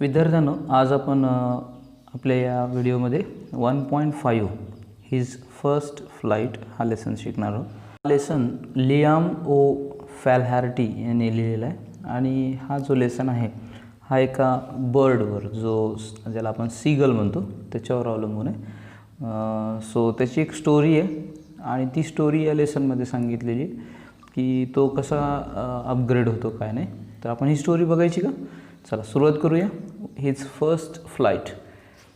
विद्यार्थ्यांनो, आज आपण आपल्या या व्हिडिओमध्ये 1.5 हिज फर्स्ट फ्लाइट हा लेसन शिकणार आहोत. हा लेसन लियाम ओ फॅलहॅर्टी यांनी लिहिलेला आहे आणि हा जो लेसन आहे हा एका बर्डवर, जो ज्याला आपण सीगल म्हणतो, त्याच्यावर अवलंबून आहे. सो त्याची एक स्टोरी आहे आणि ती स्टोरी या लेसनमध्ये सांगितलेली की तो कसा अपग्रेड होतो काय नाही. तर आपण ही स्टोरी बघायची का? चला सुरुवात करूया. His first flight.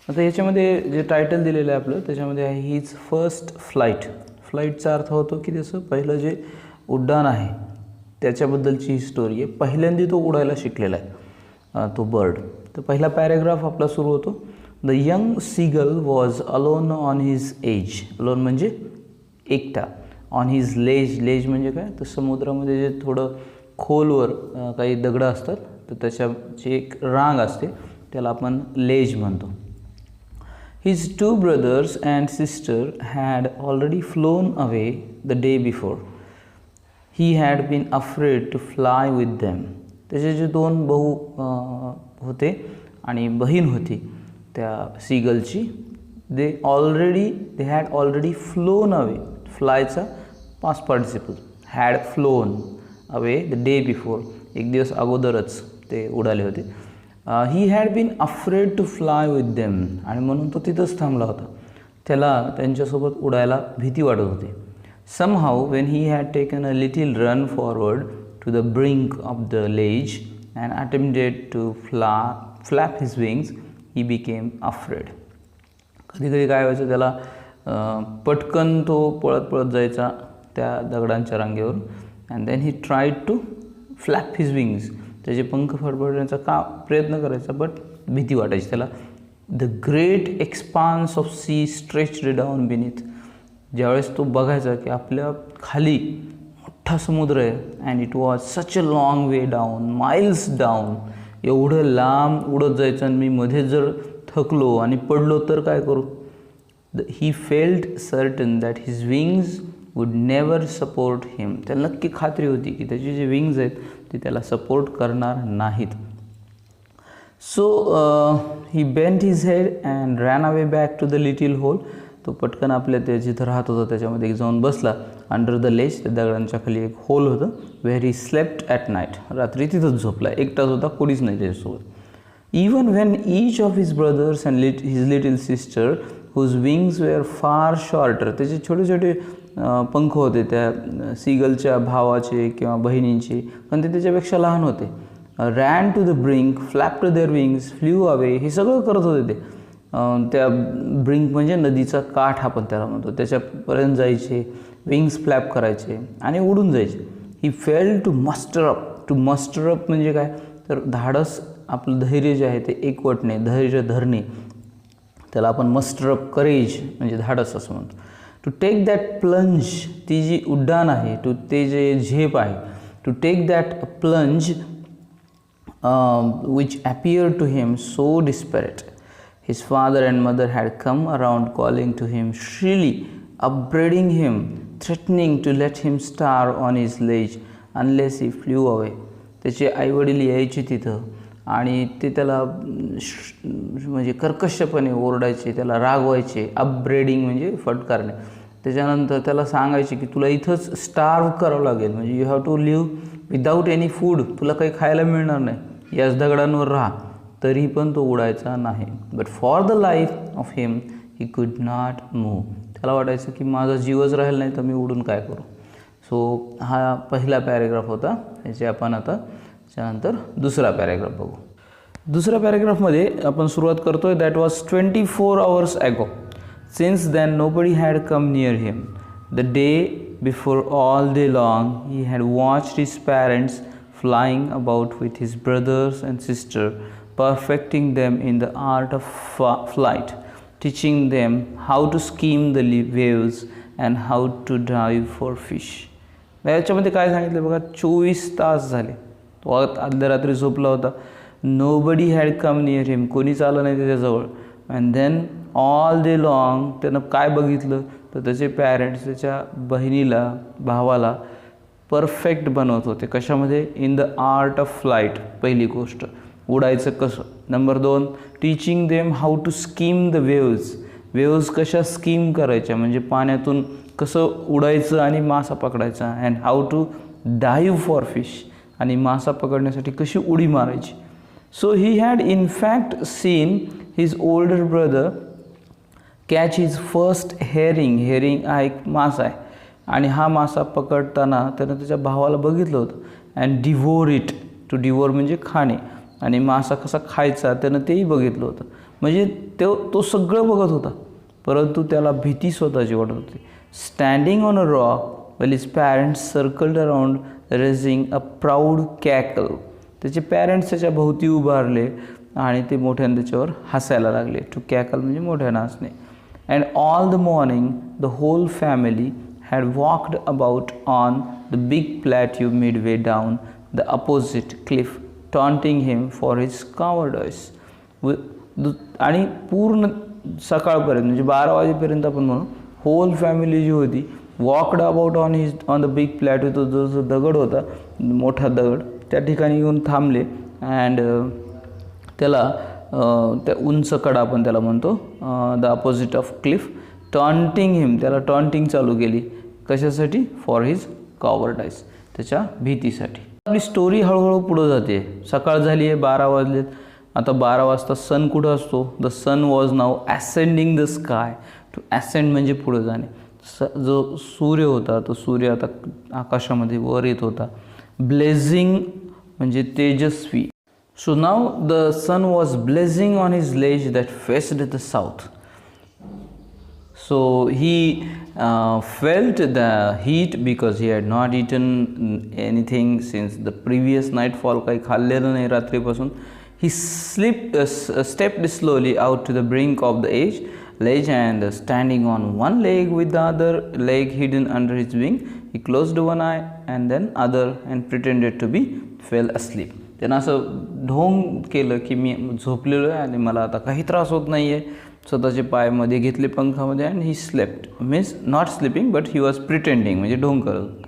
आता याच्यामध्ये जे टायटल दिलेलं आहे आपलं त्याच्यामध्ये आहे हिज फर्स्ट फ्लाइट. फ्लाईटचा अर्थ होतो की त्याचं पहिलं जे उड्डाण आहे त्याच्याबद्दलची ही स्टोरी आहे. पहिल्यांदा तो उडायला शिकलेला आहे तो बर्ड. तर पहिला पॅरेग्राफ आपला सुरू होतो. The young seagull was alone on his edge. Alone म्हणजे एकटा. On his Lay's. लेज म्हणजे काय? तर समुद्रामध्ये जे थोडं खोलवर काही दगडं असतात तर त्याच्याची एक रांग असते, त्याला आपण लेज म्हणतो. His 2 brothers and sister had already flown away the day before. He had been afraid to fly with them. त्याचे जे 2 भाऊ होते आणि बहीण होती त्या सीगलची. they had already flown away. फ्लायचा past participle. had flown away the day before. एक दिवस अगोदरच ते उडाले होते. He had been afraid to fly with them. आणि म्हणून तो तिथंच थांबला होता. त्याला त्यांच्यासोबत उडायला भीती वाटत होती. Somehow when he had taken a little run forward to the brink of the ledge and attempted to flap his wings he became afraid. कधी कधी काय व्हायचं, त्याला पटकन तो पळत पळत जायचा त्या दगडांच्या रांगेवर. And then he tried to flap his wings. त्याचे पंख फडफडण्याचा प्रयत्न करायचा, बट भीती वाटायची त्याला. The great expanse of sea stretched down beneath. ज्यावेळेस तो बघायचा की आपल्या खाली मोठा समुद्र आहे. And it was such a long way down, miles down. एवढं लांब उडत जायचं आणि मी मध्ये जर थकलो आणि पडलो तर काय करू? He felt certain that his wings would never support him. त्याला नक्की खात्री होती की त्याची जे विंग्ज आहेत ते त्याला सपोर्ट करणार नाहीत. So he bent his head and ran away back to the little hole. तो पटकन आपल्या ते जिथं राहत होता त्याच्यामध्ये जाऊन बसला. Under the ledge. त्या दगडांच्या खाली एक होल होतं. Where he slept at night. रात्री तिथंच झोपला. एकटाच होता, कोणीच नाही त्याच्यासोबत. Even when each of his brothers and his little sister whose wings were far shorter. त्याचे छोटे छोटे पंख होते त्या सीगलच्या भावाचे किंवा बहिणींचे, पण ते त्याच्यापेक्षा लहान होते. Ran to the brink, flap to their wings, flew away. हे सगळं करत होते ते. त्या ब्रिंक म्हणजे नदीचा काठ आपण त्याला म्हणतो, त्याच्यापर्यंत जायचे, विंग्स फ्लॅप करायचे आणि उडून जायचे. He fail to muster up. To muster up म्हणजे काय? तर धाडस, आपलं धैर्य जे आहे ते एकवटणे, धैर्य धरणे, त्याला आपण मस्टर अप, करेज म्हणजे धाडस असं म्हणतो. To take that plunge. ती जी उड्डाण आहे, ते जे झेप आहे. To take that plunge which appear to him so desperate. His father and mother had come around calling to him shrilly, upbraiding him, threatening to let him starve on his ledge unless he flew away. त्याचे आईवडील यायचे तिथं आणि ते त्याला म्हणजे कर्कशपणे ओरडायचे, त्याला रागवायचे. अपब्रेडिंग म्हणजे फटकारणे. त्याच्यानंतर त्याला सांगायचे की तुला इथंच स्टार्व करावं लागेल, म्हणजे you have to live without any food. तुला काही खायला मिळणार नाही, याच दगडांवर राहा. तरी पण तो उडायचा नाही. But for the life of him he could not move. त्याला वाटायचं की माझा जीवच राहिला नाही तर मी उडून काय करू. सो हा पहिला पॅरेग्राफ होता. याचे आपण आता त्यानंतर दुसरा पॅरेग्राफ बघू. दुसऱ्या पॅरेग्राफमध्ये आपण सुरुवात करतोय. That was 24 hours ago. Since then nobody had come near him. The day before all day long he had watched his parents flying about with his brothers and sister, perfecting them in the art of flight, teaching them how to skim the waves and how to dive for fish. याच्यामध्ये काय सांगितलं बघा, 24 तास झाले तो अर्ध्या रात्री झोपला होता. Nobody had come near him. कोणीच आलं नाही त्याच्याजवळ. And then all day long त्यानं काय बघितलं तर त्याचे पॅरेंट्स त्याच्या बहिणीला, भावाला परफेक्ट बनवत होते. कशामध्ये? In the art of flight. पहिली गोष्ट उडायचं कसं. Number 2, teaching them how to skim the waves कशा स्कीम करायच्या, म्हणजे पाण्यातून कसं उडायचं आणि मासा पकडायचा. And how to dive for fish, आणि मासा पकडण्यासाठी कशी उडी मारायची. So he had in fact seen his older brother catch his first herring हा एक मासा आहे, आणि हा मासा पकडताना त्यानं त्याच्या भावाला बघितलं होतं. अँड डिव्होर इट, टू डिव्होर म्हणजे खाणे, आणि मासा कसा खायचा त्यानं तेही बघितलं होतं. म्हणजे तो सगळं बघत होता, परंतु त्याला भीती स्वतःची वाटत होती. Standing on a rock well his parents circled around raising a proud cackle. त्याचे पॅरेंट्स त्याच्या भोवती उभारले आणि ते मोठ्याने त्याच्यावर हसायला लागले. टू कॅकल म्हणजे मोठ्यानं हसणे. And all the morning the whole family had walked about on the big plateau midway down the opposite cliff, taunting him for his cowardice. आणि पूर्ण सकाळपर्यंत म्हणजे 12 वाजेपर्यंत आपण म्हणू होल फॅमिली जी होती walked about on the big plateau, तो जो दगड होता मोठा दगड त्या ठिकाणी येऊन थांबले. अँड त्याला त्या उंच कडा आपण त्याला म्हणतो the opposite of cliff, taunting him, त्याला टॉन्टिंग चालू केली. कशासाठी? फॉर हिज कॉवर्डाइज, त्याच्या भीतीसाठी. आपली स्टोरी हळूहळू पुढं जाते. सकाळ झाली आहे, 12 वाजलेत. आता 12 वाजता सन कुठं असतो? The sun was now ascending the sky. To ascend म्हणजे पुढं जाणे. जो सूर्य होता तो सूर्य आता आकाशामध्ये वर येत होता. ब्लेझिंग म्हणजे तेजस्वी. So now the sun was blazing on his ledge that faced the south. So he felt the heat because he had not eaten anything since the previous nightfall. काही खाल्लेलं नाही रात्रीपासून. He stepped slowly out to the brink of the ledge and standing on one leg with the other leg hidden under his wing, he closed one eye and then other and pretended to be fell asleep. त्यानं असं ढोंग केलं की मी झोपलेलो आहे आणि मला आता काही त्रास होत नाही आहे. स्वतःचे पायमध्ये घेतले पंखामध्ये and he slept, means not sleeping but he was pretending म्हणजे ढोंग करत.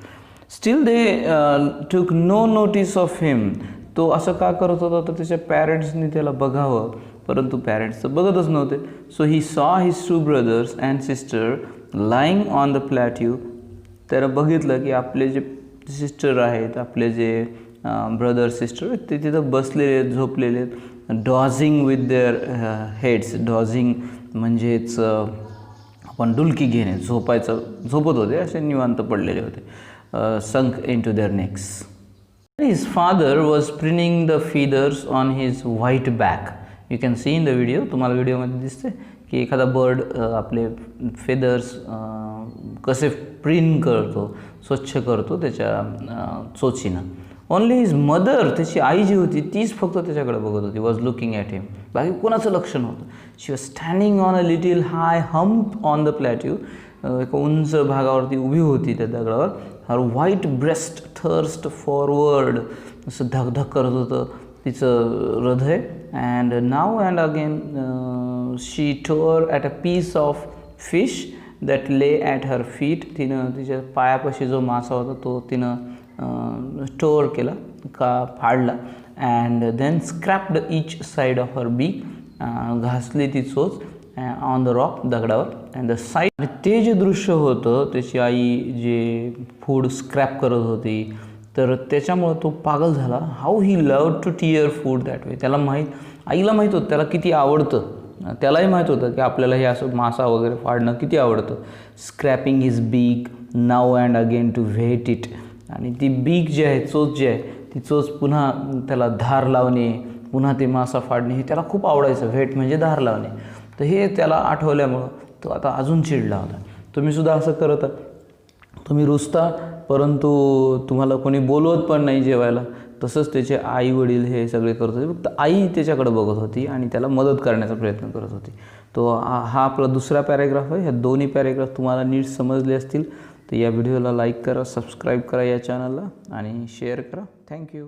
स्टील दे टूक नो नोटीस ऑफ हिम. तो असं का करत होता तर त्याच्या पॅरेंट्सनी त्याला बघावं, परंतु पॅरेंट्स तर बघतच नव्हते. So he saw his 2 brothers and sister lying on the plateau. त्यानं बघितलं की आपले जे सिस्टर आहेत, आपले जे ब्रदर सिस्टर ते तिथं बसलेले आहेत, झोपलेले आहेत. डॉझिंग विथ देअर हेड्स. डॉझिंग म्हणजेच आपण डुलकी घेणे, झोपत होते, असे निवांत पडलेले होते. Sunk into their necks. His father was preening the feathers on his white back. You can see in the video. तुम्हाला व्हिडिओमध्ये दिसते की एखादा बर्ड आपले फेदर्स कसे प्रिन करतो, स्वच्छ करतो त्याच्या चोचीनं. ओनली हिज मदर, त्याची आई जी होती तीच फक्त त्याच्याकडे बघत होती. Was looking at him. बाकी कोणाचं लक्ष नव्हतं. She was standing on a little high hump on the plateau. एका उंच भागावरती उभी होती त्या दगडावर. Her white breast thrust forward, असं धकधक करत होतं तिचं हृदय. And now and again she tore at a piece of fish that lay at her feet. तिनं तिच्या पायापाशी जो मासा होता तो तिनं स्टोअर केला, का फाडला. And then scraped each side of her beak. घासली ती चोच ऑन द रॉक, दगडावर. अँड द साईड, ते जे दृश्य होतं त्याची आई जे फूड स्क्रॅप करत होती, तर त्याच्यामुळं तो पागल झाला. How he love to tear food that way. त्याला आईला माहीत होतं त्याला किती आवडतं. त्यालाही माहीत होतं की आपल्याला हे असं मासा वगैरे फाडणं किती आवडतं. Scraping his beak now and again to whet it. आणि ती बीक जी आहे, चोच जी आहे, ती चोच पुन्हा त्याला धार लावणे, पुन्हा ते मासा फाडणे हे त्याला खूप आवडायचं. व्हेट म्हणजे धार लावणे. तर हे त्याला आठवल्यामुळं तो आता अजून चिडला होता. तुम्हीसुद्धा असं करता, तुम्ही रुसता परंतु तुम्हाला कोणी बोलवत पण नाही जेवायला. तसंच त्याचे आई वडील हे सगळे करत होते. फक्त आई त्याच्याकडे बघत होती आणि त्याला मदत करण्याचा प्रयत्न करत होती. तो हा आपला दुसरा पॅरेग्राफ आहे. ह्या दोन्ही पॅरेग्राफ तुम्हाला नीट समजले असतील तर या व्हिडिओला लाईक करा, सबस्क्राईब करा या चॅनलला आणि शेअर करा. थँक्यू.